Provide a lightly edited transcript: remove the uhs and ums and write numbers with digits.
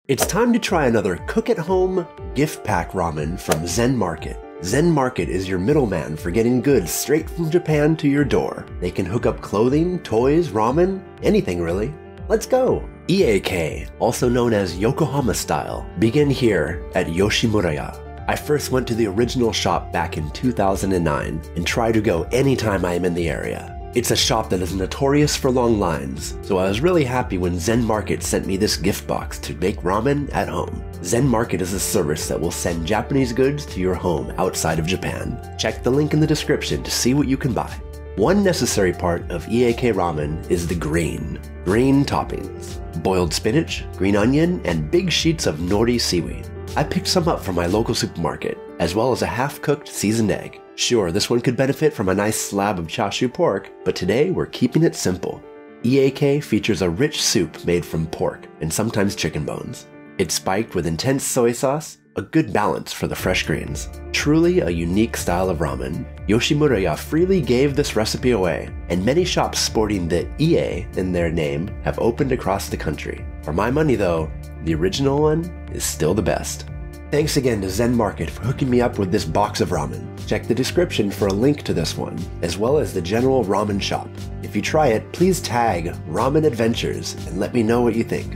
It's time to try another cook-at-home gift pack ramen from Zen Market. Zen Market is your middleman for getting goods straight from Japan to your door. They can hook up clothing, toys, ramen, anything really. Let's go! EAK, also known as Yokohama-style, begin here at Yoshimura. I first went to the original shop back in 2009 and try to go anytime I am in the area. It's a shop that is notorious for long lines, so I was really happy when Zen Market sent me this gift box to make ramen at home. Zen Market is a service that will send Japanese goods to your home outside of Japan. Check the link in the description to see what you can buy. One necessary part of EAK ramen is the green toppings. Boiled spinach, green onion, and big sheets of nori seaweed. I picked some up from my local supermarket, as well as a half-cooked seasoned egg. Sure, this one could benefit from a nice slab of chashu pork, but today we're keeping it simple. EAK features a rich soup made from pork and sometimes chicken bones. It's spiked with intense soy sauce, a good balance for the fresh greens. Truly a unique style of ramen. Yoshimura freely gave this recipe away, and many shops sporting the EA in their name have opened across the country. For my money though, the original one is still the best. Thanks again to Zen Market for hooking me up with this box of ramen. Check the description for a link to this one, as well as the general ramen shop. If you try it, please tag Ramen Adventures and let me know what you think.